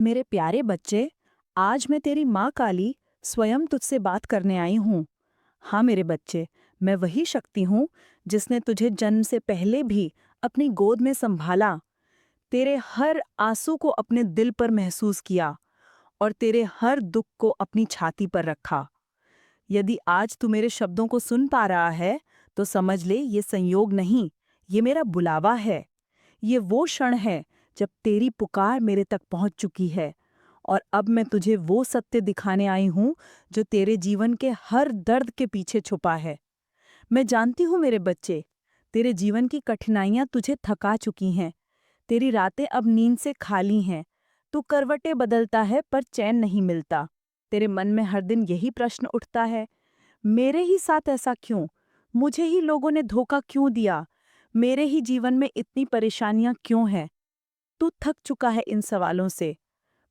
मेरे प्यारे बच्चे, आज मैं तेरी माँ काली स्वयं तुझसे बात करने आई हूँ। हाँ मेरे बच्चे, मैं वही शक्ति हूँ जिसने तुझे जन्म से पहले भी अपनी गोद में संभाला, तेरे हर आंसू को अपने दिल पर महसूस किया और तेरे हर दुख को अपनी छाती पर रखा। यदि आज तू मेरे शब्दों को सुन पा रहा है, तो समझ ले ये संयोग नहीं, ये मेरा बुलावा है। ये वो क्षण है जब तेरी पुकार मेरे तक पहुंच चुकी है और अब मैं तुझे वो सत्य दिखाने आई हूं जो तेरे जीवन के हर दर्द के पीछे छुपा है। मैं जानती हूं मेरे बच्चे, तेरे जीवन की कठिनाइयां तुझे थका चुकी हैं। तेरी रातें अब नींद से खाली हैं। तू करवटें बदलता है पर चैन नहीं मिलता। तेरे मन में हर दिन यही प्रश्न उठता है, मेरे ही साथ ऐसा क्यों? मुझे ही लोगों ने धोखा क्यों दिया? मेरे ही जीवन में इतनी परेशानियां क्यों हैं? तू थक चुका है इन सवालों से,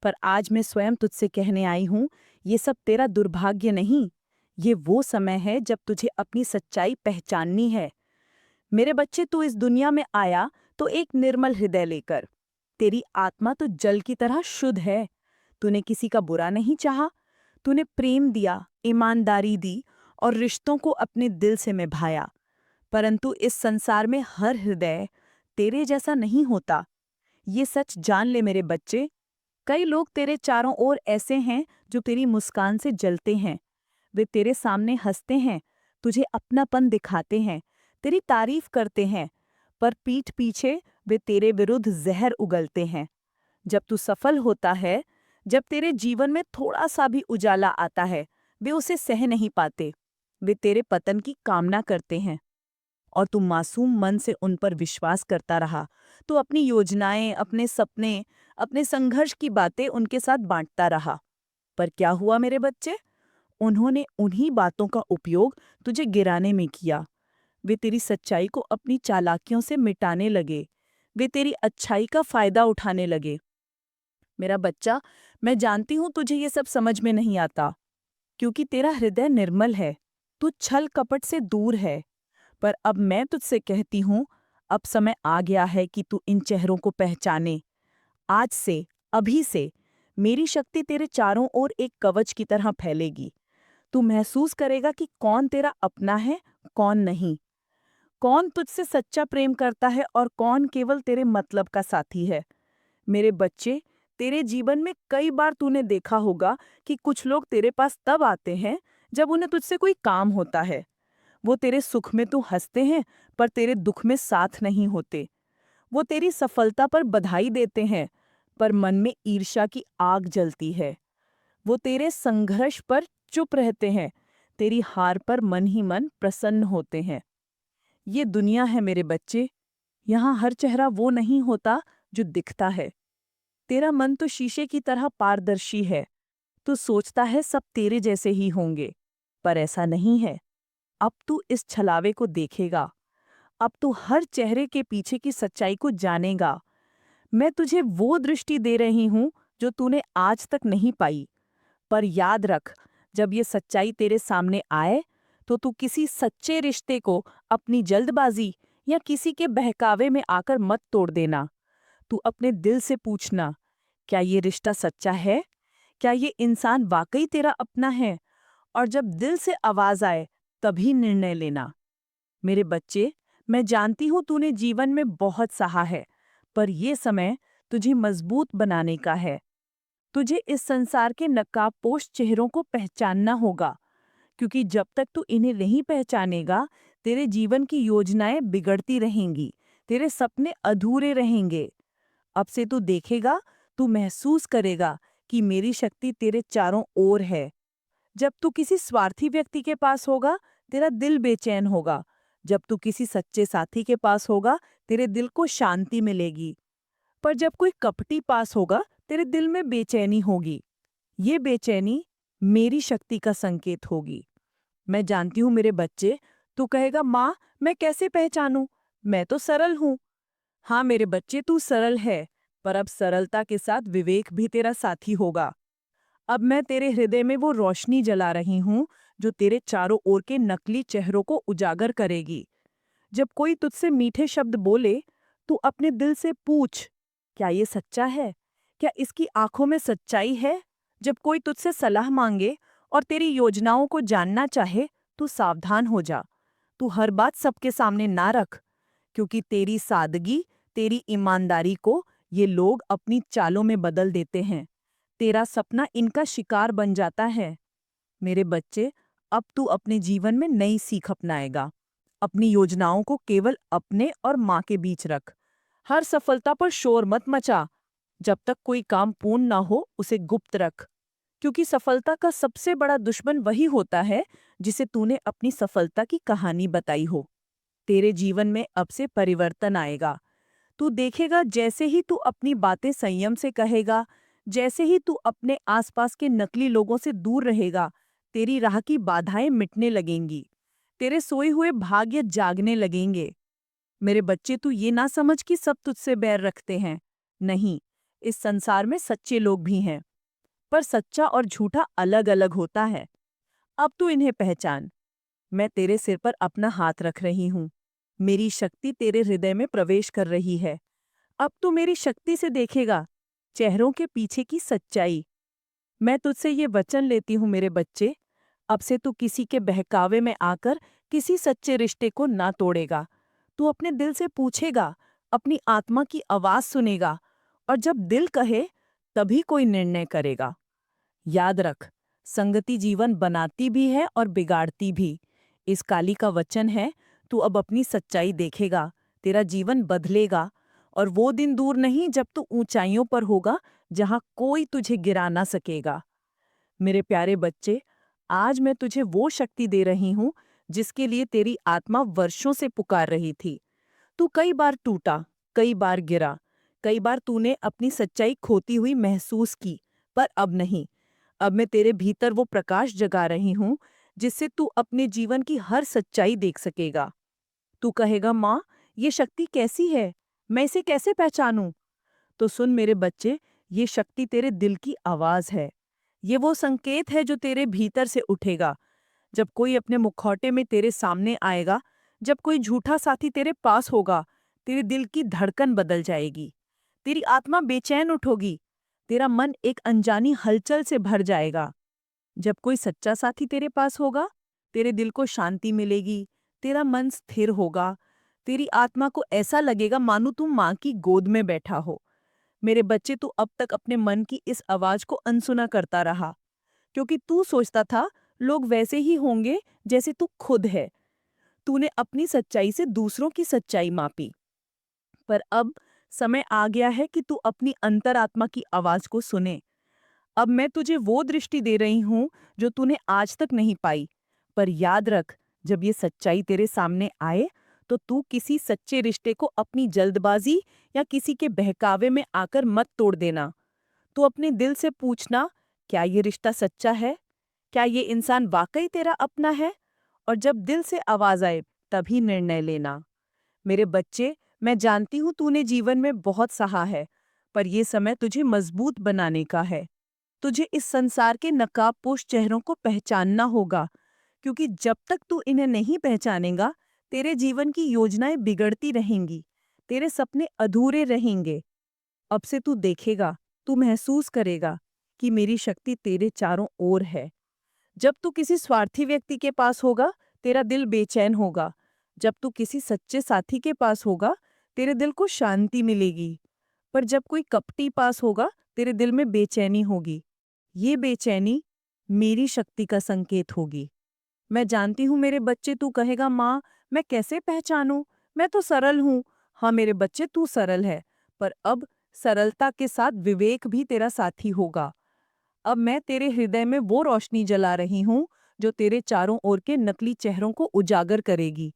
पर आज मैं स्वयं तुझसे कहने आई हूं, ये सब तेरा दुर्भाग्य नहीं, ये वो समय है जब तुझे अपनी सच्चाई पहचाननी है। मेरे बच्चे, तू इस दुनिया में आया तो एक निर्मल हृदय लेकर। तेरी आत्मा तो जल की तरह शुद्ध है। तूने किसी का बुरा नहीं चाहा, तूने प्रेम दिया, ईमानदारी दी और रिश्तों को अपने दिल से निभाया। परंतु इस संसार में हर हृदय तेरे जैसा नहीं होता। ये सच जान ले मेरे बच्चे। कई लोग तेरे चारों ओर ऐसे हैं जो तेरी मुस्कान से जलते हैं। वे तेरे सामने हंसते हैं, तुझे अपनापन दिखाते हैं, तेरी तारीफ करते हैं, पर पीठ पीछे वे तेरे विरुद्ध जहर उगलते हैं। जब तू सफल होता है, जब तेरे जीवन में थोड़ा सा भी उजाला आता है, वे उसे सह नहीं पाते। वे तेरे पतन की कामना करते हैं और तू मासूम मन से उन पर विश्वास करता रहा। तू अपनी योजनाएं, अपने सपने, अपने संघर्ष की बातें उनके साथ बांटता रहा। पर क्या हुआ मेरे बच्चे? उन्होंने उन्हीं बातों का उपयोग तुझे गिराने में किया। वे तेरी सच्चाई को अपनी चालाकियों से मिटाने लगे। वे तेरी अच्छाई का फायदा उठाने लगे। मेरा बच्चा, मैं जानती हूं तुझे ये सब समझ में नहीं आता, क्योंकि तेरा हृदय निर्मल है। तू छल कपट से दूर है। पर अब मैं तुझसे कहती हूँ, अब समय आ गया है कि तू इन चेहरों को पहचाने। आज से, अभी से, मेरी शक्ति तेरे चारों ओर एक कवच की तरह फैलेगी। तू महसूस करेगा कि कौन तेरा अपना है, कौन नहीं। कौन तुझसे सच्चा प्रेम करता है और कौन केवल तेरे मतलब का साथी है। मेरे बच्चे, तेरे जीवन में कई बार तूने देखा होगा कि कुछ लोग तेरे पास तब आते हैं जब उन्हें तुझसे कोई काम होता है। वो तेरे सुख में तो हंसते हैं, पर तेरे दुख में साथ नहीं होते। वो तेरी सफलता पर बधाई देते हैं, पर मन में ईर्ष्या की आग जलती है। वो तेरे संघर्ष पर चुप रहते हैं, तेरी हार पर मन ही मन प्रसन्न होते हैं। ये दुनिया है मेरे बच्चे, यहाँ हर चेहरा वो नहीं होता जो दिखता है। तेरा मन तो शीशे की तरह पारदर्शी है। तू सोचता है सब तेरे जैसे ही होंगे, पर ऐसा नहीं है। अब तू इस छलावे को देखेगा। अब तू हर चेहरे के पीछे की सच्चाई को जानेगा। मैं तुझे वो दृष्टि दे रही हूं जो तूने आज तक नहीं पाई। पर याद रख, जब ये सच्चाई तेरे सामने आए, तो तू किसी सच्चे रिश्ते को अपनी जल्दबाजी या किसी के बहकावे में आकर मत तोड़ देना। तू अपने दिल से पूछना, क्या ये रिश्ता सच्चा है? क्या ये इंसान वाकई तेरा अपना है? और जब दिल से आवाज आए, तभी निर्णय लेना। मेरे बच्चे, मैं जानती हूँ तूने जीवन में बहुत सहा है, पर यह समय तुझे मजबूत बनाने का है। तुझे इस संसार के नकाबपोश चेहरों को पहचानना होगा, क्योंकि जब तक तू इन्हें नहीं पहचानेगा, तेरे जीवन की योजनाएं बिगड़ती रहेंगी, तेरे सपने अधूरे रहेंगे। अब से तू देखेगा, तू महसूस करेगा कि मेरी शक्ति तेरे चारों ओर है। जब तू किसी स्वार्थी व्यक्ति के पास होगा, तेरा दिल बेचैन होगा। जब तू किसी सच्चे साथी के पास होगा, तेरे दिल को शांति मिलेगी। पर जब कोई कपटी पास होगा, तेरे दिल में बेचैनी होगी। ये बेचैनी मेरी शक्ति का संकेत होगी। मैं जानती हूँ मेरे बच्चे, तू कहेगा, माँ मैं कैसे पहचानूं? मैं तो सरल हूँ। हाँ मेरे बच्चे, तू सरल है, पर अब सरलता के साथ विवेक भी तेरा साथी होगा। अब मैं तेरे हृदय में वो रोशनी जला रही हूँ जो तेरे चारों ओर के नकली चेहरों को उजागर करेगी। जब कोई तुझसे मीठे शब्द बोले, तू अपने दिल से पूछ, क्या ये सच्चा है? क्या इसकी आंखों में सच्चाई है? जब कोई तुझसे सलाह मांगे और तेरी योजनाओं को जानना चाहे, तू सावधान हो जा। तू हर बात सबके सामने ना रख, क्योंकि तेरी सादगी, तेरी ईमानदारी को ये लोग अपनी चालों में बदल देते हैं। तेरा सपना इनका शिकार बन जाता है। मेरे बच्चे, अब तू अपने जीवन में नई सीख अपनाएगा। अपनी योजनाओं को केवल अपने और माँ के बीच रख। हर सफलता पर शोर मत मचा। जब तक कोई काम पूर्ण ना हो, उसे गुप्त रख, क्योंकि सफलता का सबसे बड़ा दुश्मन वही होता है जिसे तूने अपनी सफलता की कहानी बताई हो। तेरे जीवन में अब से परिवर्तन आएगा। तू देखेगा, जैसे ही तू अपनी बातें संयम से कहेगा, जैसे ही तू अपने आसपास के नकली लोगों से दूर रहेगा, तेरी राह की बाधाएं मिटने लगेंगी। तेरे सोए हुए भाग्य जागने लगेंगे। मेरे बच्चे, तू ये ना समझ कि सब तुझसे बैर रखते हैं। नहीं, इस संसार में सच्चे लोग भी हैं, पर सच्चा और झूठा अलग अलग होता है। अब तू इन्हें पहचान। मैं तेरे सिर पर अपना हाथ रख रही हूँ। मेरी शक्ति तेरे हृदय में प्रवेश कर रही है। अब तू मेरी शक्ति से देखेगा चेहरों के पीछे की सच्चाई। मैं तुझसे ये वचन लेती हूँ मेरे बच्चे, अब से तू किसी के बहकावे में आकर किसी सच्चे रिश्ते को ना तोड़ेगा। तू अपने दिल से पूछेगा, अपनी आत्मा की आवाज सुनेगा, और जब दिल कहे तभी कोई निर्णय करेगा। याद रख, संगति जीवन बनाती भी है और बिगाड़ती भी। इस काली का वचन है, तू अब अपनी सच्चाई देखेगा, तेरा जीवन बदलेगा, और वो दिन दूर नहीं जब तू ऊंचाइयों पर होगा जहां कोई तुझे गिरा ना सकेगा। मेरे प्यारे बच्चे, आज मैं तुझे वो शक्ति दे रही हूँ जिसके लिए तेरी आत्मा वर्षों से पुकार रही थी। तू कई बार टूटा, कई बार गिरा, कई बार तूने अपनी सच्चाई खोती हुई महसूस की, पर अब नहीं। अब मैं तेरे भीतर वो प्रकाश जगा रही हूँ जिससे तू अपने जीवन की हर सच्चाई देख सकेगा। तू कहेगा, माँ, ये शक्ति कैसी है? मैं इसे कैसे पहचानूं? तो सुन मेरे बच्चे, ये शक्ति तेरे दिल की आवाज है। ये वो संकेत है जो तेरे भीतर से उठेगा। जब कोई अपने मुखौटे में तेरे सामने आएगा, जब कोई झूठा साथी तेरे पास होगा, तेरे दिल की धड़कन बदल जाएगी। तेरी आत्मा बेचैन उठोगी, तेरा मन एक अनजानी हलचल से भर जाएगा। जब कोई सच्चा साथी तेरे पास होगा, तेरे दिल को शांति मिलेगी, तेरा मन स्थिर होगा, तेरी आत्मा को ऐसा लगेगा मानो तुम माँ की गोद में बैठा हो। मेरे बच्चे, तू अब तक अपने मन की इस आवाज को अनसुना करता रहा, क्योंकि तू सोचता था लोग वैसे ही होंगे जैसे तू खुद है। तूने अपनी सच्चाई से दूसरों की सच्चाई मापी। पर अब समय आ गया है कि तू अपनी अंतरात्मा की आवाज को सुने। अब मैं तुझे वो दृष्टि दे रही हूँ जो तूने आज तक नहीं पाई। पर याद रख, जब ये सच्चाई तेरे सामने आए, तो तू किसी सच्चे रिश्ते को अपनी जल्दबाजी या किसी के बहकावे में आकर मत तोड़ देना। तू अपने दिल से पूछना, क्या ये रिश्ता सच्चा है? क्या ये इंसान वाकई तेरा अपना है? और जब दिल से आवाज आए, तभी निर्णय लेना। मेरे बच्चे, मैं जानती हूँ तूने जीवन में बहुत सहा है, पर यह समय तुझे मजबूत बनाने का है। तुझे इस संसार के नकाबपोश चेहरों को पहचानना होगा, क्योंकि जब तक तू इन्हें नहीं पहचानेगा, तेरे जीवन की योजनाएं बिगड़ती रहेंगी, तेरे सपने अधूरे रहेंगे। अब से तू देखेगा, तू महसूस करेगा कि मेरी शक्ति तेरे चारों ओर है। जब तू किसी स्वार्थी व्यक्ति के पास होगा, तेरा दिल बेचैन होगा। जब तू किसी सच्चे साथी के पास होगा, तेरे दिल को शांति मिलेगी। पर जब कोई कपटी पास होगा, तेरे दिल में बेचैनी होगी। ये बेचैनी मेरी शक्ति का संकेत होगी। मैं जानती हूँ मेरे बच्चे, तू कहेगा, माँ, मैं कैसे पहचानूं? मैं तो सरल हूँ। हाँ मेरे बच्चे, तू सरल है, पर अब सरलता के साथ विवेक भी तेरा साथी होगा। अब मैं तेरे हृदय में वो रोशनी जला रही हूँ जो तेरे चारों ओर के नकली चेहरों को उजागर करेगी।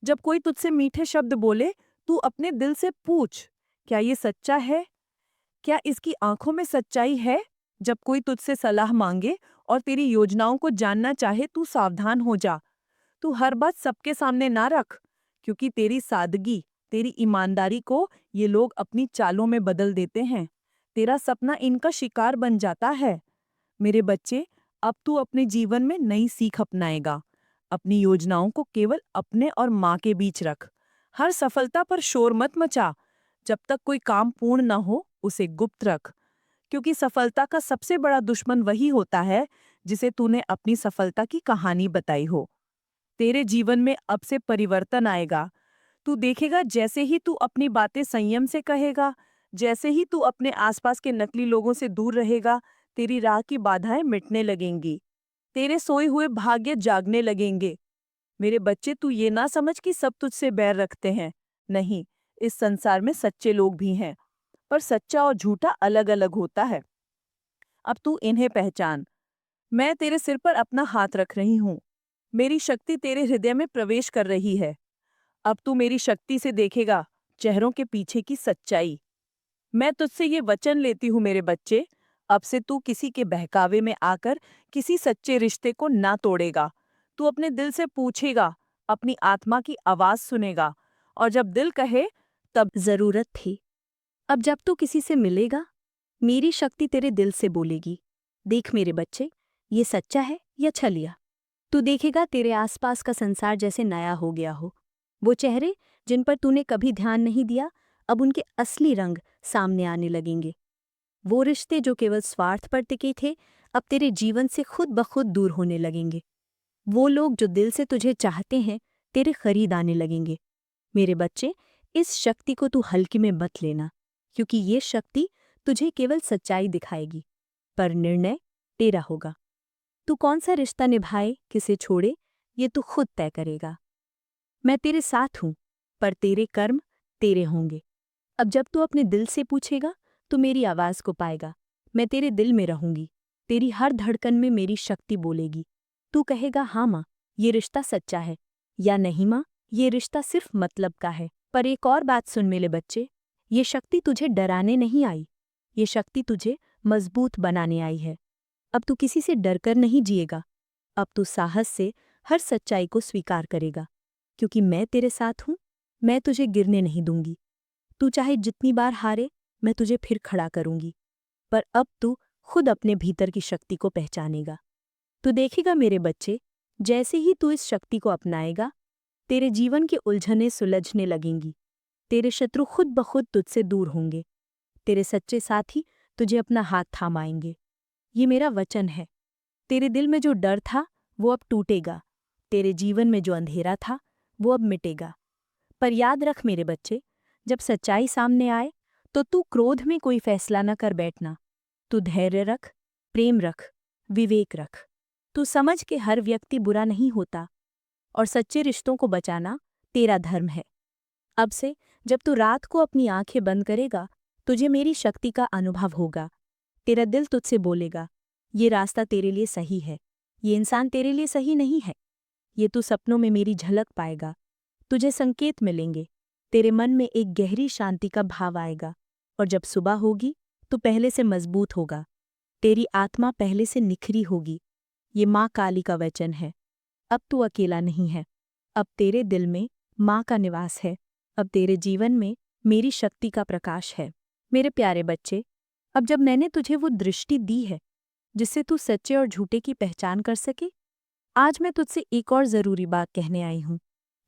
जब कोई तुझसे मीठे शब्द बोले, तू अपने दिल से पूछ, क्या ये सच्चा है? क्या इसकी आंखों में सच्चाई है? जब कोई तुझसे सलाह मांगे और तेरी योजनाओं को जानना चाहे, तू सावधान हो जा। तू हर बात सबके सामने ना रख, क्योंकि तेरी सादगी, तेरी ईमानदारी को ये लोग अपनी चालों में बदल देते हैं। तेरा सपना इनका शिकार बन जाता है। मेरे बच्चे, अब तू अपने जीवन में नई सीख अपनाएगा। अपनी योजनाओं को केवल अपने और माँ के बीच रख। हर सफलता पर शोर मत मचा। जब तक कोई काम पूर्ण न हो, उसे गुप्त रख। क्योंकि सफलता का सबसे बड़ा दुश्मन वही होता है जिसे तूने अपनी सफलता की कहानी बताई हो। तेरे जीवन में अब से परिवर्तन आएगा। तू देखेगा जैसे ही तू अपनी बातें संयम से कहेगा, जैसे ही तू अपने आसपास के नकली लोगों से दूर रहेगा, तेरी राह की बाधाएं मिटने लगेंगी। तेरे सोए हुए भाग्य जागने लगेंगे। मेरे बच्चे, तू ये ना समझ कि सब तुझसे बैर रखते हैं। नहीं, इस संसार में सच्चे लोग भी हैं, पर सच्चा और झूठा अलग-अलग होता है। अब तू इन्हें पहचान। मैं तेरे सिर पर अपना हाथ रख रही हूँ। मेरी शक्ति तेरे हृदय में प्रवेश कर रही है। अब तू मेरी शक्ति से देखेगा चेहरों के पीछे की सच्चाई। मैं तुझसे ये वचन लेती हूँ मेरे बच्चे, अब से तू किसी के बहकावे में आकर किसी सच्चे रिश्ते को ना तोड़ेगा। तू अपने दिल से पूछेगा, अपनी आत्मा की आवाज सुनेगा, और जब दिल कहे तब जरूरत थी। अब जब तू किसी से मिलेगा, मेरी शक्ति तेरे दिल से बोलेगी, देख मेरे बच्चे, ये सच्चा है या छलिया। तू देखेगा तेरे आसपास का संसार जैसे नया हो गया हो। वो चेहरे जिन पर तूने कभी ध्यान नहीं दिया, अब उनके असली रंग सामने आने लगेंगे। वो रिश्ते जो केवल स्वार्थ पर टिके थे, अब तेरे जीवन से खुद ब खुद दूर होने लगेंगे। वो लोग जो दिल से तुझे चाहते हैं, तेरे करीब आने लगेंगे। मेरे बच्चे, इस शक्ति को तू हल्के में मत लेना, क्योंकि ये शक्ति तुझे केवल सच्चाई दिखाएगी, पर निर्णय तेरा होगा। तू कौन सा रिश्ता निभाए, किसे छोड़े, ये तू खुद तय करेगा। मैं तेरे साथ हूं, पर तेरे कर्म तेरे होंगे। अब जब तू अपने दिल से पूछेगा, तो मेरी आवाज को पाएगा। मैं तेरे दिल में रहूंगी, तेरी हर धड़कन में मेरी शक्ति बोलेगी। तू कहेगा हाँ माँ, ये रिश्ता सच्चा है, या नहीं माँ, ये रिश्ता सिर्फ मतलब का है। पर एक और बात सुन मेरे बच्चे, ये शक्ति तुझे डराने नहीं आई, ये शक्ति तुझे मजबूत बनाने आई है। अब तू किसी से डरकर नहीं जिएगा, अब तू साहस से हर सच्चाई को स्वीकार करेगा, क्योंकि मैं तेरे साथ हूं। मैं तुझे गिरने नहीं दूंगी। तू चाहे जितनी बार हारे, मैं तुझे फिर खड़ा करूंगी। पर अब तू खुद अपने भीतर की शक्ति को पहचानेगा। तू देखेगा मेरे बच्चे, जैसे ही तू इस शक्ति को अपनाएगा, तेरे जीवन की उलझनें सुलझने लगेंगी। तेरे शत्रु खुद ब खुद तुझसे दूर होंगे। तेरे सच्चे साथी तुझे अपना हाथ थामाएंगे। ये मेरा वचन है। तेरे दिल में जो डर था, वो अब टूटेगा। तेरे जीवन में जो अंधेरा था, वो अब मिटेगा। पर याद रख मेरे बच्चे, जब सच्चाई सामने आए, तो तू क्रोध में कोई फैसला न कर बैठना। तू धैर्य रख, प्रेम रख, विवेक रख। तू समझ के हर व्यक्ति बुरा नहीं होता, और सच्चे रिश्तों को बचाना तेरा धर्म है। अब से जब तू रात को अपनी आंखें बंद करेगा, तुझे मेरी शक्ति का अनुभव होगा। तेरा दिल तुझसे बोलेगा, ये रास्ता तेरे लिए सही है, ये इंसान तेरे लिए सही नहीं है। ये तू सपनों में मेरी झलक पाएगा। तुझे संकेत मिलेंगे। तेरे मन में एक गहरी शांति का भाव आएगा, और जब सुबह होगी, तो पहले से मजबूत होगा। तेरी आत्मा पहले से निखरी होगी। ये माँ काली का वचन है। अब तू अकेला नहीं है। अब तेरे दिल में माँ का निवास है। अब तेरे जीवन में मेरी शक्ति का प्रकाश है। मेरे प्यारे बच्चे, अब जब मैंने तुझे वो दृष्टि दी है जिससे तू सच्चे और झूठे की पहचान कर सके, आज मैं तुझसे एक और जरूरी बात कहने आई हूँ।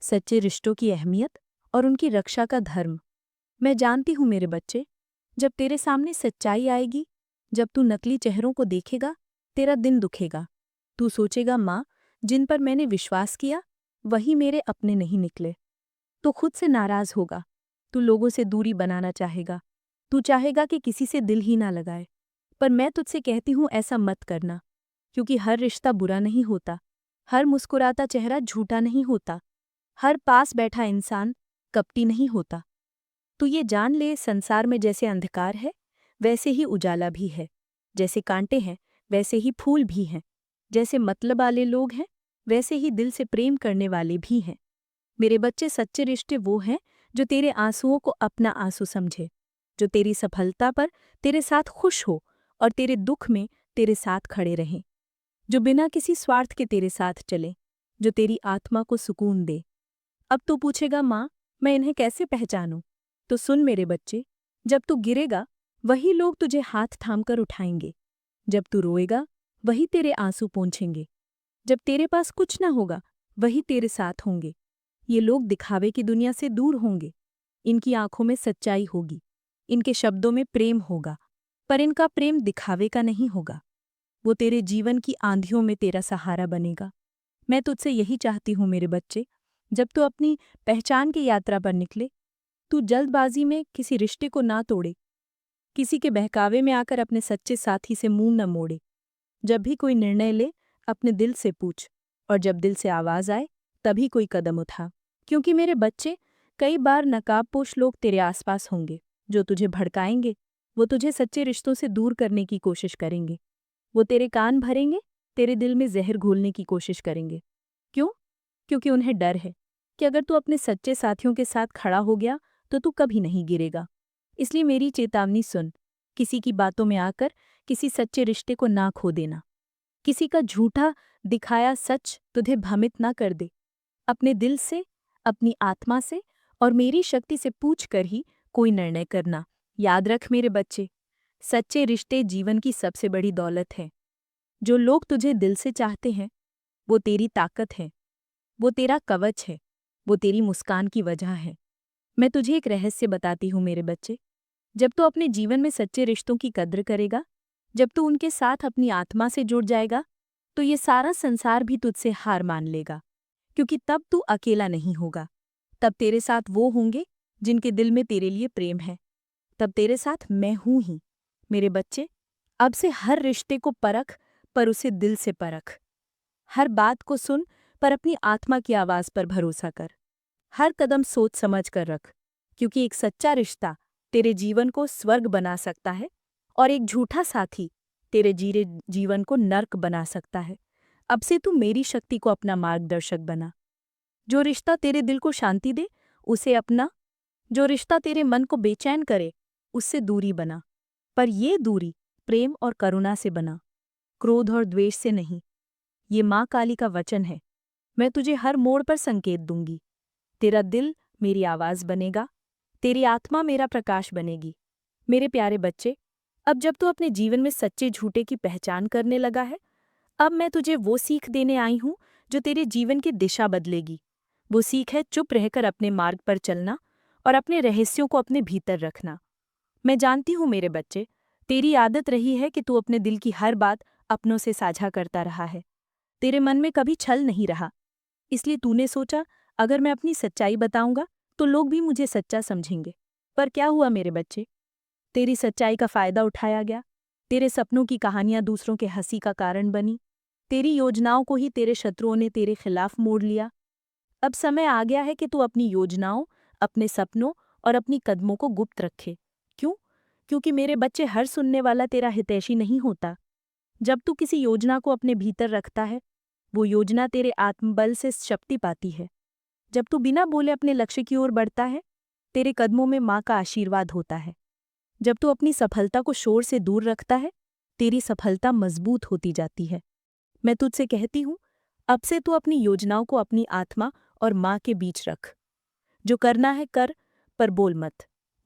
सच्चे रिश्तों की अहमियत और उनकी रक्षा का धर्म। मैं जानती हूँ मेरे बच्चे, जब तेरे सामने सच्चाई आएगी, जब तू नकली चेहरों को देखेगा, तेरा दिन दुखेगा। तू सोचेगा माँ, जिन पर मैंने विश्वास किया, वही मेरे अपने नहीं निकले। तू खुद से नाराज होगा। तू लोगों से दूरी बनाना चाहेगा। तू चाहेगा कि किसी से दिल ही ना लगाए। पर मैं तुझसे कहती हूँ, ऐसा मत करना, क्योंकि हर रिश्ता बुरा नहीं होता। हर मुस्कुराता चेहरा झूठा नहीं होता। हर पास बैठा इंसान कपटी नहीं होता। तू ये जान ले, संसार में जैसे अंधकार है, वैसे ही उजाला भी है। जैसे कांटे हैं, वैसे ही फूल भी हैं। जैसे मतलब वाले लोग हैं, वैसे ही दिल से प्रेम करने वाले भी हैं। मेरे बच्चे, सच्चे रिश्ते वो हैं जो तेरे आंसुओं को अपना आंसू समझे, जो तेरी सफलता पर तेरे साथ खुश हो और तेरे दुख में तेरे साथ खड़े रहें, जो बिना किसी स्वार्थ के तेरे साथ चले, जो तेरी आत्मा को सुकून दे। अब तू पूछेगा माँ, मैं इन्हें कैसे पहचानूं? तो सुन मेरे बच्चे, जब तू गिरेगा, वही लोग तुझे हाथ थामकर उठाएंगे। जब तू रोएगा, वही तेरे आंसू पोंछेंगे। जब तेरे पास कुछ ना होगा, वही तेरे साथ होंगे। ये लोग दिखावे की दुनिया से दूर होंगे। इनकी आंखों में सच्चाई होगी, इनके शब्दों में प्रेम होगा, पर इनका प्रेम दिखावे का नहीं होगा। वो तेरे जीवन की आंधियों में तेरा सहारा बनेगा। मैं तुझसे यही चाहती हूँ मेरे बच्चे, जब तू अपनी पहचान की यात्रा पर निकले, तू जल्दबाजी में किसी रिश्ते को ना तोड़े, किसी के बहकावे में आकर अपने सच्चे साथी से मुंह न मोड़े। जब भी कोई निर्णय ले, अपने दिल से पूछ, और जब दिल से आवाज आए तभी कोई कदम उठा। क्योंकि मेरे बच्चे, कई बार नकाबपोश लोग तेरे आसपास होंगे जो तुझे भड़काएंगे। वो तुझे सच्चे रिश्तों से दूर करने की कोशिश करेंगे। वो तेरे कान भरेंगे, तेरे दिल में जहर घोलने की कोशिश करेंगे। क्यों? क्योंकि उन्हें डर है कि अगर तू अपने सच्चे साथियों के साथ खड़ा हो गया तो तू कभी नहीं गिरेगा। इसलिए मेरी चेतावनी सुन, किसी की बातों में आकर किसी सच्चे रिश्ते को ना खो देना। किसी का झूठा दिखाया सच तुझे भ्रमित ना कर दे। अपने दिल से, अपनी आत्मा से और मेरी शक्ति से पूछ कर ही कोई निर्णय करना। याद रख मेरे बच्चे, सच्चे रिश्ते जीवन की सबसे बड़ी दौलत है। जो लोग तुझे दिल से चाहते हैं, वो तेरी ताकत है, वो तेरा कवच है, वो तेरी मुस्कान की वजह है। मैं तुझे एक रहस्य बताती हूँ मेरे बच्चे, जब तू अपने जीवन में सच्चे रिश्तों की कद्र करेगा, जब तू उनके साथ अपनी आत्मा से जुड़ जाएगा, तो ये सारा संसार भी तुझसे हार मान लेगा। क्योंकि तब तू अकेला नहीं होगा। तब तेरे साथ वो होंगे जिनके दिल में तेरे लिए प्रेम है। तब तेरे साथ मैं हूं ही। मेरे बच्चे, अब से हर रिश्ते को परख, पर उसे दिल से परख। हर बात को सुन, पर अपनी आत्मा की आवाज पर भरोसा कर। हर कदम सोच समझ कर रख, क्योंकि एक सच्चा रिश्ता तेरे जीवन को स्वर्ग बना सकता है और एक झूठा साथी तेरे जीरे जीवन को नर्क बना सकता है। अब से तू मेरी शक्ति को अपना मार्गदर्शक बना। जो रिश्ता तेरे दिल को शांति दे, उसे अपना। जो रिश्ता तेरे मन को बेचैन करे, उससे दूरी बना। पर ये दूरी प्रेम और करुणा से बना, क्रोध और द्वेष से नहीं। ये माँ काली का वचन है। मैं तुझे हर मोड़ पर संकेत दूंगी। तेरा दिल मेरी आवाज बनेगा, तेरी आत्मा मेरा प्रकाश बनेगी। मेरे प्यारे बच्चे, अब जब तू अपने जीवन में सच्चे झूठे की पहचान करने लगा है, अब मैं तुझे वो सीख देने आई हूं जो तेरे जीवन की दिशा बदलेगी। वो सीख है चुप रहकर अपने मार्ग पर चलना और अपने रहस्यों को अपने भीतर रखना। मैं जानती हूँ मेरे बच्चे, तेरी आदत रही है कि तू अपने दिल की हर बात अपनों से साझा करता रहा है। तेरे मन में कभी छल नहीं रहा। इसलिए तूने सोचा, अगर मैं अपनी सच्चाई बताऊंगा तो लोग भी मुझे सच्चा समझेंगे। पर क्या हुआ मेरे बच्चे? तेरी सच्चाई का फायदा उठाया गया। तेरे सपनों की कहानियां दूसरों के हंसी का कारण बनी। तेरी योजनाओं को ही तेरे शत्रुओं ने तेरे खिलाफ मोड़ लिया। अब समय आ गया है कि तू अपनी योजनाओं, अपने सपनों और अपनी कदमों को गुप्त रखे। क्यों? क्योंकि मेरे बच्चे, हर सुनने वाला तेरा हितैषी नहीं होता। जब तू किसी योजना को अपने भीतर रखता है, वो योजना तेरे आत्मबल से शक्ति पाती है। जब तू बिना बोले अपने लक्ष्य की ओर बढ़ता है, तेरे कदमों में माँ का आशीर्वाद होता है। जब तू अपनी सफलता को शोर से दूर रखता है, तेरी सफलता मजबूत होती जाती है। मैं तुझसे कहती हूँ, अब से तू अपनी योजनाओं को अपनी आत्मा और माँ के बीच रख। जो करना है कर, पर बोल मत।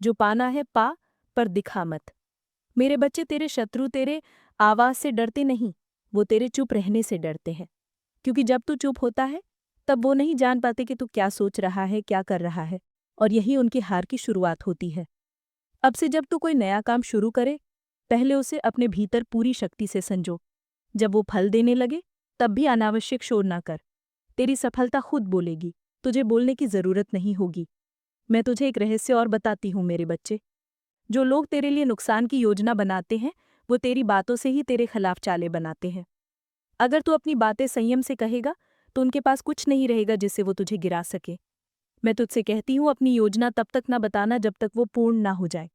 जो पाना है पा, पर दिखा मत। मेरे बच्चे, तेरे शत्रु तेरे आवाज से डरते नहीं, वो तेरे चुप रहने से डरते हैं। क्योंकि जब तू चुप होता है, तब वो नहीं जान पाते कि तू क्या सोच रहा है, क्या कर रहा है, और यही उनकी हार की शुरुआत होती है। अब से जब तू कोई नया काम शुरू करे, पहले उसे अपने भीतर पूरी शक्ति से संजो। जब वो फल देने लगे, तब भी अनावश्यक शोर ना कर। तेरी सफलता खुद बोलेगी, तुझे बोलने की जरूरत नहीं होगी। मैं तुझे एक रहस्य और बताती हूँ मेरे बच्चे। जो लोग तेरे लिए नुकसान की योजना बनाते हैं, वो तेरी बातों से ही तेरे खिलाफ चालें बनाते हैं। अगर तू अपनी बातें संयम से कहेगा, तो उनके पास कुछ नहीं रहेगा जिससे वो तुझे गिरा सके। मैं तुझसे कहती हूँ, अपनी योजना तब तक ना बताना जब तक वो पूर्ण ना हो जाए।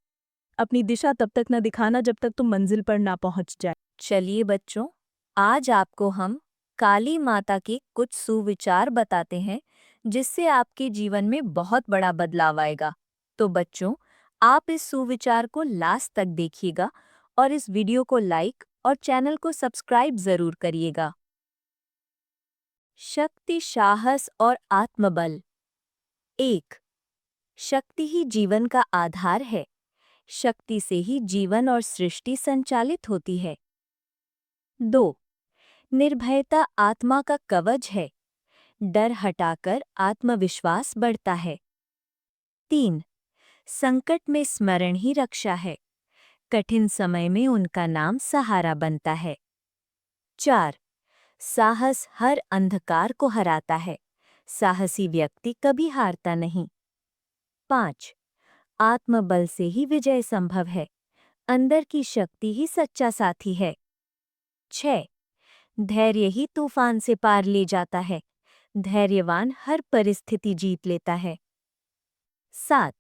अपनी दिशा तब तक न दिखाना जब तक तुम मंजिल पर ना पहुंच जाए। चलिए बच्चों, आज आपको हम काली माता के कुछ सुविचार बताते हैं जिससे आपके जीवन में बहुत बड़ा बदलाव आएगा। तो बच्चों, आप इस सुविचार को लास्ट तक देखिएगा और इस वीडियो को लाइक और चैनल को सब्सक्राइब जरूर करिएगा। शक्ति, साहस और आत्मबल। 1. शक्ति ही जीवन का आधार है। शक्ति से ही जीवन और सृष्टि संचालित होती है। 2. निर्भयता आत्मा का कवच है। डर हटाकर आत्मविश्वास बढ़ता है। 3. संकट में स्मरण ही रक्षा है। कठिन समय में उनका नाम सहारा बनता है। 4. साहस हर अंधकार को हराता है, साहसी व्यक्ति कभी हारता नहीं। 5. आत्मबल से ही विजय संभव है, अंदर की शक्ति ही सच्चा साथी है। 6. धैर्य ही तूफान से पार ले जाता है, धैर्यवान हर परिस्थिति जीत लेता है। 7.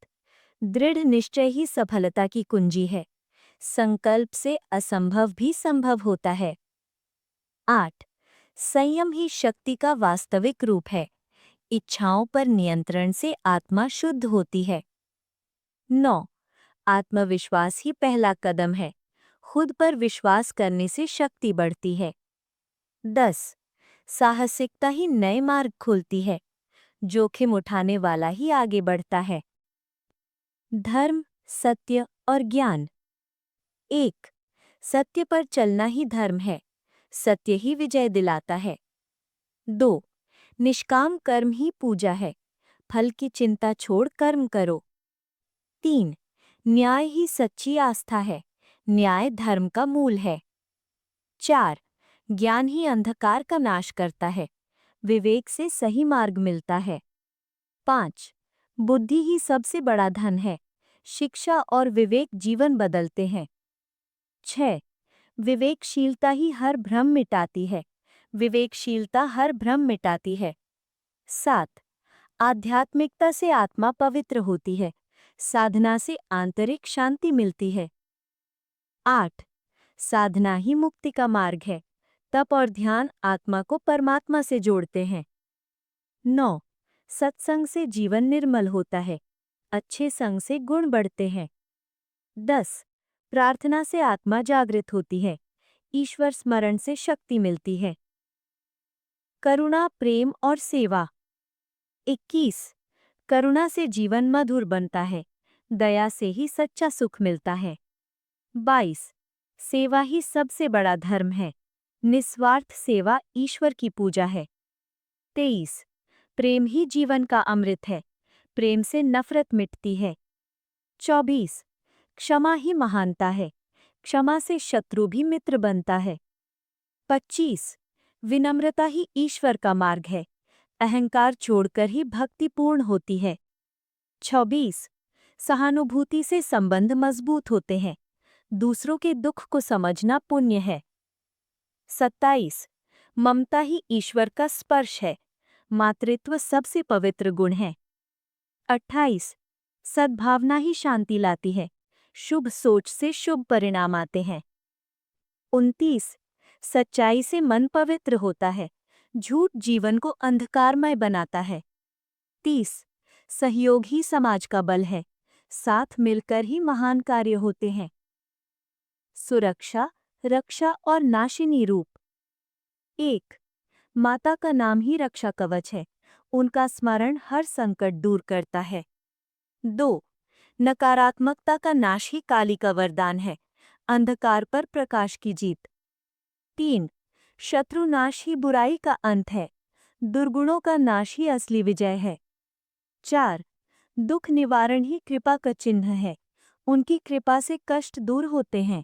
दृढ़ निश्चय ही सफलता की कुंजी है, संकल्प से असंभव भी संभव होता है। 8. संयम ही शक्ति का वास्तविक रूप है, इच्छाओं पर नियंत्रण से आत्मा शुद्ध होती है। 9. आत्मविश्वास ही पहला कदम है, खुद पर विश्वास करने से शक्ति बढ़ती है। 10. साहसिकता ही नए मार्ग खोलती है, जोखिम उठाने वाला ही आगे बढ़ता है। धर्म, सत्य और ज्ञान। 1. सत्य पर चलना ही धर्म है, सत्य ही विजय दिलाता है। 2. निष्काम कर्म ही पूजा है, फल की चिंता छोड़ कर्म करो। 3. न्याय ही सच्ची आस्था है, न्याय धर्म का मूल है। 4. ज्ञान ही अंधकार का नाश करता है, विवेक से सही मार्ग मिलता है। 5. बुद्धि ही सबसे बड़ा धन है, शिक्षा और विवेक जीवन बदलते हैं। 6. विवेकशीलता ही हर भ्रम मिटाती है, विवेकशीलता हर भ्रम मिटाती है। 7. आध्यात्मिकता से आत्मा पवित्र होती है, साधना से आंतरिक शांति मिलती है। 8. साधना ही मुक्ति का मार्ग है, तप और ध्यान आत्मा को परमात्मा से जोड़ते हैं। 9. सत्संग से जीवन निर्मल होता है, अच्छे संग से गुण बढ़ते हैं। 10. प्रार्थना से आत्मा जागृत होती है, ईश्वर स्मरण से शक्ति मिलती है। करुणा, प्रेम और सेवा। 21. करुणा से जीवन मधुर बनता है, दया से ही सच्चा सुख मिलता है। 22. सेवा ही सबसे बड़ा धर्म है, निस्वार्थ सेवा ईश्वर की पूजा है। 23. प्रेम ही जीवन का अमृत है, प्रेम से नफरत मिटती है। 24. क्षमा ही महानता है, क्षमा से शत्रु भी मित्र बनता है। 25. विनम्रता ही ईश्वर का मार्ग है, अहंकार छोड़कर ही भक्ति पूर्ण होती है। 26. सहानुभूति से संबंध मजबूत होते हैं, दूसरों के दुख को समझना पुण्य है। 27. ममता ही ईश्वर का स्पर्श है, मातृत्व सबसे पवित्र गुण है। 28. सद्भावना ही शांति लाती है, शुभ सोच से शुभ परिणाम आते हैं। 29. सच्चाई से मन पवित्र होता है, झूठ जीवन को अंधकारमय बनाता है। 30. सहयोग ही समाज का बल है, साथ मिलकर ही महान कार्य होते हैं। सुरक्षा, रक्षा और नाशिनी रूप। 1. माता का नाम ही रक्षा कवच है, उनका स्मरण हर संकट दूर करता है। 2. नकारात्मकता का नाश ही काली का वरदान है, अंधकार पर प्रकाश की जीत। 3. शत्रु नाश ही बुराई का अंत है, दुर्गुणों का नाश ही असली विजय है। 4. दुख निवारण ही कृपा का चिन्ह है, उनकी कृपा से कष्ट दूर होते हैं।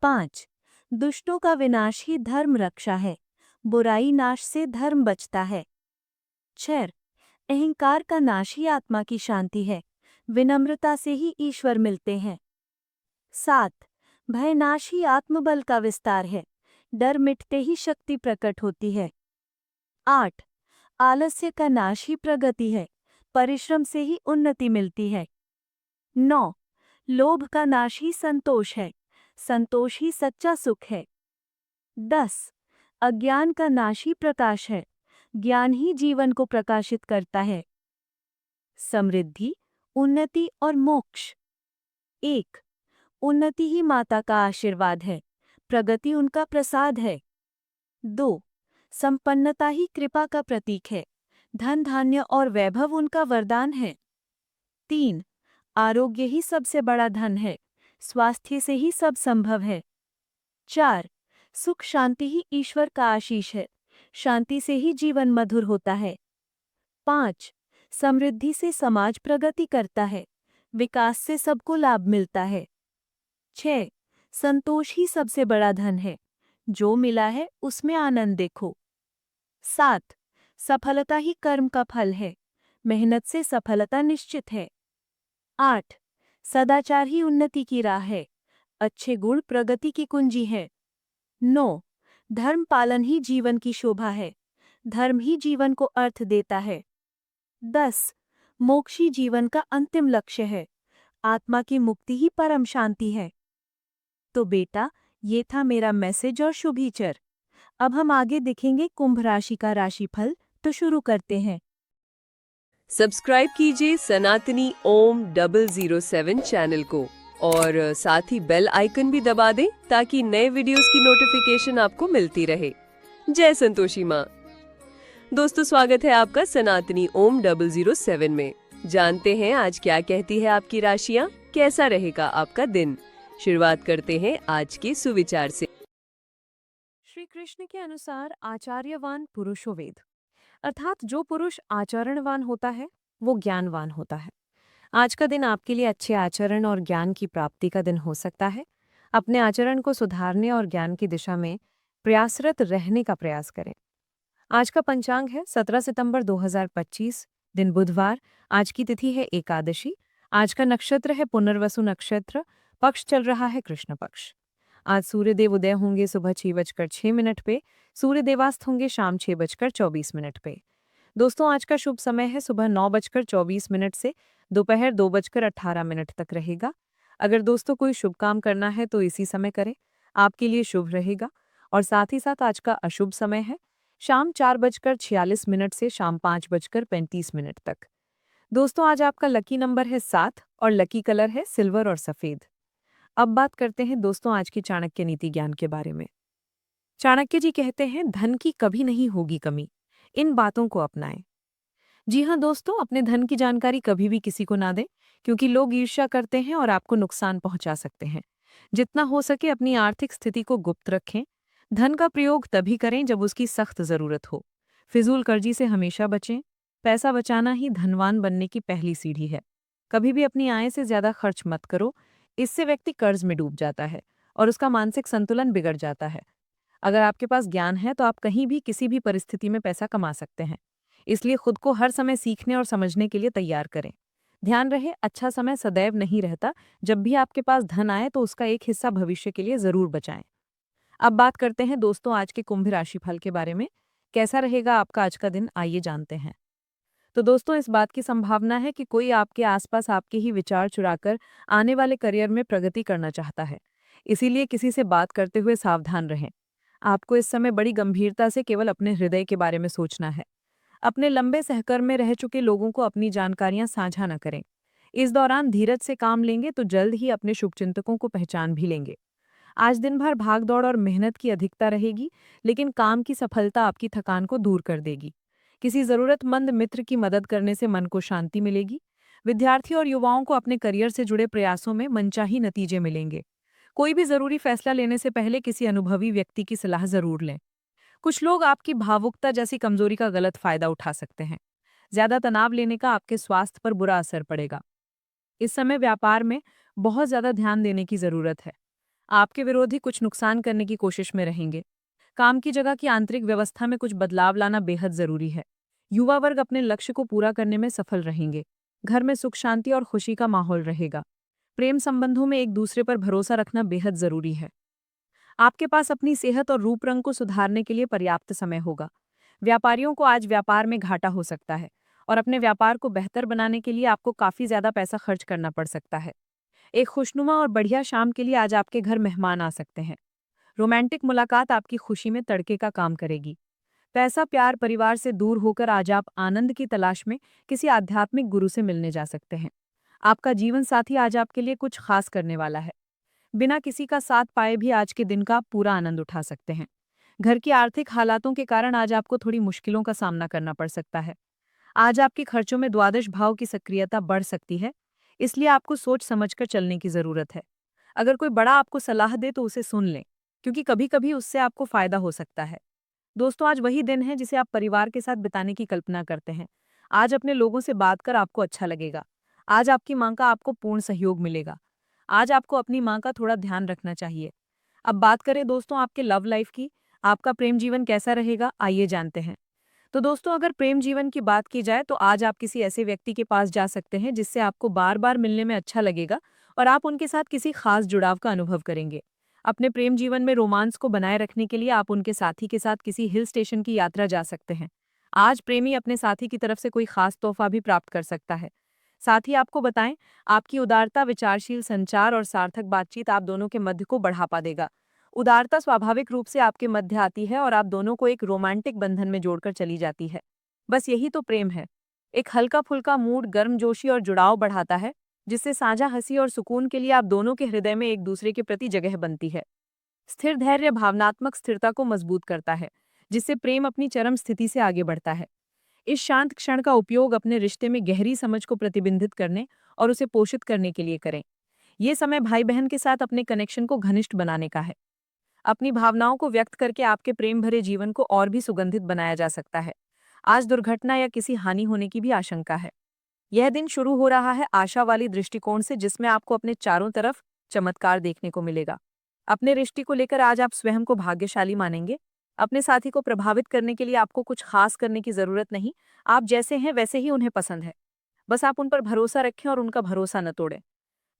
5. दुष्टों का विनाश ही धर्म रक्षा है, बुराई नाश से धर्म बचता है। 6. अहंकार का नाश ही आत्मा की शांति है, विनम्रता से ही ईश्वर मिलते हैं। 7. भय नाश ही आत्मबल का विस्तार है, डर मिटते ही शक्ति प्रकट होती है। 8. आलस्य का नाश ही प्रगति है, परिश्रम से ही उन्नति मिलती है। 9. लोभ का नाश ही संतोष है, संतोष ही सच्चा सुख है। 10. अज्ञान का नाश ही प्रकाश है, ज्ञान ही जीवन को प्रकाशित करता है। समृद्धि, उन्नति और मोक्ष। 1. उन्नति ही माता का आशीर्वाद है, प्रगति उनका प्रसाद है। 2. संपन्नता ही कृपा का प्रतीक है, धन धान्य और वैभव उनका वरदान है। 3. आरोग्य ही सबसे बड़ा धन है, स्वास्थ्य से ही सब संभव है। 4. सुख शांति ही ईश्वर का आशीष है, शांति से ही जीवन मधुर होता है। 5. समृद्धि से समाज प्रगति करता है, विकास से सबको लाभ मिलता है। 6. संतोष ही सबसे बड़ा धन है। जो मिला है उसमें आनंद देखो। 7. सफलता ही कर्म का फल है। मेहनत से सफलता निश्चित है। 8. सदाचार ही उन्नति की राह है। अच्छे गुण प्रगति की कुंजी है। 9. धर्म पालन ही जीवन की शोभा है। धर्म ही जीवन को अर्थ देता है। 10. मोक्ष ही जीवन का अंतिम लक्ष्य है। आत्मा की मुक्ति ही परम शांति है। तो बेटा, ये था मेरा मैसेज और शुभीचर। अब हम आगे देखेंगे कुंभ राशि का राशिफल, तो शुरू करते हैं। सब्सक्राइब कीजिए सनातनी ओम 007 चैनल को और साथ ही बेल आइकन भी दबा दें ताकि नए वीडियोस की नोटिफिकेशन आपको मिलती रहे। जय संतोषी माँ। दोस्तों, स्वागत है आपका सनातनी ओम 007 में। जानते हैं आज क्या कहती है आपकी राशियाँ, कैसा रहेगा आपका दिन। शुरुआत करते हैं आज के सुविचार से। श्री कृष्ण के अनुसार आचार्यवान पुरुषो वेद, अर्थात जो पुरुष आचरणवान होता है वो ज्ञानवान होता है। आज का दिन आपके लिए अच्छे आचरण और ज्ञान की प्राप्ति का दिन हो सकता है। अपने आचरण को सुधारने और ज्ञान की दिशा में प्रयासरत रहने का प्रयास करें। आज का पंचांग है 17 सितंबर 2025, दिन बुधवार। आज की तिथि है एकादशी। आज का नक्षत्र है पुनर्वसु नक्षत्र। पक्ष चल रहा है कृष्ण पक्ष। आज सूर्यदेव उदय होंगे सुबह 6:06 पे। सूर्यदेवास्त होंगे शाम 6:24 पे। दोस्तों, आज का शुभ समय है सुबह 9:24 से दोपहर 2:18 तक रहेगा। अगर दोस्तों कोई शुभ काम करना है तो इसी समय करें, आपके लिए शुभ रहेगा। और साथ ही साथ आज का अशुभ समय है शाम 4:46 से शाम 5:35 तक। दोस्तों, आज आपका लकी नंबर है 7 और लकी कलर है सिल्वर और सफेद। अब बात करते हैं दोस्तों आज की चाणक्य नीति ज्ञान के बारे में। चाणक्य जी कहते हैं, धन की कभी नहीं होगी कमी, इन बातों को अपनाएं। जी हाँ दोस्तों, अपने धन की जानकारी कभी भी किसी को ना दें, क्योंकि लोग ईर्ष्या करते हैं और आपको नुकसान पहुंचा सकते हैं। जितना हो सके अपनी आर्थिक स्थिति को गुप्त रखें। धन का प्रयोग तभी करें जब उसकी सख्त जरूरत हो। फिजूल कर्जी से हमेशा बचें। पैसा बचाना ही धनवान बनने की पहली सीढ़ी है। कभी भी अपनी आय से ज्यादा खर्च मत करो, इससे व्यक्ति कर्ज में डूब जाता है और उसका मानसिक संतुलन बिगड़ जाता है। अगर आपके पास ज्ञान है तो आप कहीं भी किसी भी परिस्थिति में पैसा कमा सकते हैं। इसलिए खुद को हर समय सीखने और समझने के लिए तैयार करें। ध्यान रहे, अच्छा समय सदैव नहीं रहता। जब भी आपके पास धन आए तो उसका एक हिस्सा भविष्य के लिए जरूर बचाएं। अब बात करते हैं दोस्तों आज के कुंभ राशिफल के बारे में। कैसा रहेगा आपका आज का दिन, आइए जानते हैं। तो दोस्तों, इस बात की संभावना है कि कोई आपके आसपास आपके ही विचार चुराकर आने वाले करियर में प्रगति करना चाहता है। इसीलिए किसी से बात करते हुए सावधान रहें। आपको इस समय बड़ी गंभीरता से केवल अपने हृदय के बारे में सोचना है। अपने लंबे सहकर्म में रह चुके लोगों को अपनी जानकारियां साझा न करें। इस दौरान धीरज से काम लेंगे तो जल्द ही अपने शुभचिंतकों को पहचान भी लेंगे। आज दिन भर भागदौड़ और मेहनत की अधिकता रहेगी, लेकिन काम की सफलता आपकी थकान को दूर कर देगी। किसी जरूरतमंद मित्र की मदद करने से मन को शांति मिलेगी। विद्यार्थी और युवाओं को अपने करियर से जुड़े प्रयासों में मनचाही नतीजे मिलेंगे। कोई भी जरूरी फैसला लेने से पहले किसी अनुभवी व्यक्ति की सलाह जरूर लें। कुछ लोग आपकी भावुकता जैसी कमजोरी का गलत फायदा उठा सकते हैं। ज्यादा तनाव लेने का आपके स्वास्थ्य पर बुरा असर पड़ेगा। इस समय व्यापार में बहुत ज्यादा ध्यान देने की जरूरत है। आपके विरोधी कुछ नुकसान करने की कोशिश में रहेंगे। काम की जगह की आंतरिक व्यवस्था में कुछ बदलाव लाना बेहद जरूरी है। युवा वर्ग अपने लक्ष्य को पूरा करने में सफल रहेंगे। घर में सुख शांति और खुशी का माहौल रहेगा। प्रेम संबंधों में एक दूसरे पर भरोसा रखना बेहद जरूरी है। आपके पास अपनी सेहत और रूप रंग को सुधारने के लिए पर्याप्त समय होगा। व्यापारियों को आज व्यापार में घाटा हो सकता है और अपने व्यापार को बेहतर बनाने के लिए आपको काफी ज्यादा पैसा खर्च करना पड़ सकता है। एक खुशनुमा और बढ़िया शाम के लिए आज आपके घर मेहमान आ सकते हैं। रोमांटिक मुलाकात आपकी खुशी में तड़के का काम करेगी। पैसा, प्यार, परिवार से दूर होकर आज आप आनंद की तलाश में किसी आध्यात्मिक गुरु से मिलने जा सकते हैं। आपका जीवन साथी आज आपके लिए कुछ खास करने वाला है। बिना किसी का साथ पाए भी आज के दिन का आप पूरा आनंद उठा सकते हैं। घर की आर्थिक हालातों के कारण आज आपको थोड़ी मुश्किलों का सामना करना पड़ सकता है। आज आपके खर्चों में द्वादश भाव की सक्रियता बढ़ सकती है, इसलिए आपको सोच समझकर चलने की जरूरत है। अगर कोई बड़ा आपको सलाह दे तो उसे सुन लें, क्योंकि कभी कभी उससे आपको फायदा हो सकता है। दोस्तों, आज वही दिन है जिसे आप परिवार के साथ बिताने की कल्पना करते हैं। आज अपने लोगों से बात कर आपको अच्छा लगेगा। आज आपकी मांग का आपको पूर्ण सहयोग मिलेगा। आज आपको अपनी माँ का थोड़ा ध्यान रखना चाहिए। अब बात करें दोस्तों आपके लव लाइफ की, आपका प्रेम जीवन कैसा रहेगा, आइए जानते हैं। तो दोस्तों अगर प्रेम जीवन की बात की जाए तो आज आप किसी ऐसे व्यक्ति के पास जा सकते हैं जिससे आपको बार बार मिलने में अच्छा लगेगा और आप उनके साथ किसी खास जुड़ाव का अनुभव करेंगे। अपने प्रेम जीवन में रोमांस को बनाए रखने के लिए आप उनके साथी के साथ किसी हिल स्टेशन की यात्रा जा सकते हैं। आज प्रेमी अपने साथी की तरफ से कोई खास तोहफा भी प्राप्त कर सकता है। साथ ही आपको बताएं, आपकी उदारता, विचारशील संचार और सार्थक बातचीत आप दोनों के मध्य को बढ़ावा देगा। उदारता स्वाभाविक रूप से आपके मध्य आती है और आप दोनों को एक रोमांटिक बंधन में जोड़कर चली जाती है। बस यही तो प्रेम है। एक हल्का फुल्का मूड गर्मजोशी और जुड़ाव बढ़ाता है, जिससे साझा हंसी और सुकून के लिए आप दोनों के हृदय में एक दूसरे के प्रति जगह बनती है। स्थिर धैर्य भावनात्मक स्थिरता को मजबूत करता है, जिससे प्रेम अपनी चरम स्थिति से आगे बढ़ता है। इस शांत क्षण का उपयोग अपने रिश्ते में गहरी समझ को प्रतिबिंबित करने और उसे पोषित करने के लिए करें। ये समय भाई बहन के साथ अपने कनेक्शन को घनिष्ठ बनाने का है। अपनी भावनाओं को व्यक्त करके आपके प्रेम भरे जीवन को और भी सुगंधित बनाया जा सकता है। आज दुर्घटना या किसी हानि होने की भी आशंका है। यह दिन शुरू हो रहा है आशा वाली दृष्टिकोण से, जिसमें आपको अपने चारों तरफ चमत्कार देखने को मिलेगा। अपने रिश्ते को लेकर आज आप स्वयं को भाग्यशाली मानेंगे। अपने साथी को प्रभावित करने के लिए आपको कुछ खास करने की जरूरत नहीं। आप जैसे हैं वैसे ही उन्हें पसंद है। बस आप उन पर भरोसा रखें और उनका भरोसा न तोड़ें।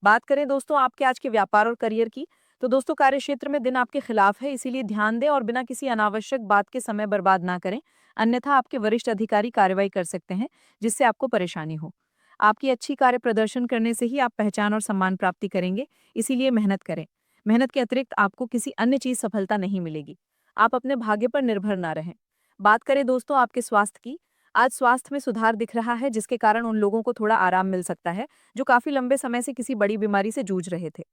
बात करें दोस्तों आपके आज के व्यापार और करियर की, तो दोस्तों कार्य क्षेत्र में दिन आपके खिलाफ है, इसीलिए ध्यान दें और बिना किसी अनावश्यक बात के समय बर्बाद ना करें। अन्यथा आपके वरिष्ठ अधिकारी कार्रवाई कर सकते हैं, जिससे आपको परेशानी हो। आपकी अच्छी कार्य प्रदर्शन करने से ही आप पहचान और सम्मान प्राप्ति करेंगे, इसीलिए मेहनत करें। मेहनत के अतिरिक्त आपको किसी अन्य चीज सफलता नहीं मिलेगी। आप अपने भाग्य पर निर्भर ना रहें। बात करें दोस्तों आपके स्वास्थ्य की, आज स्वास्थ्य में सुधार दिख रहा है, जिसके कारण उन लोगों को थोड़ा आराम मिल सकता है जो काफी लंबे समय से किसी बड़ी बीमारी से जूझ रहे थे।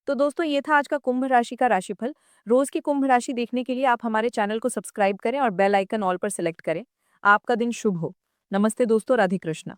तो दोस्तों ये था आज का कुंभ राशि का राशिफल। रोज की कुंभ राशि देखने के लिए आप हमारे चैनल को सब्सक्राइब करें और बेल आइकन ऑल पर सेलेक्ट करें। आपका दिन शुभ हो। नमस्ते दोस्तों, राधे कृष्णा।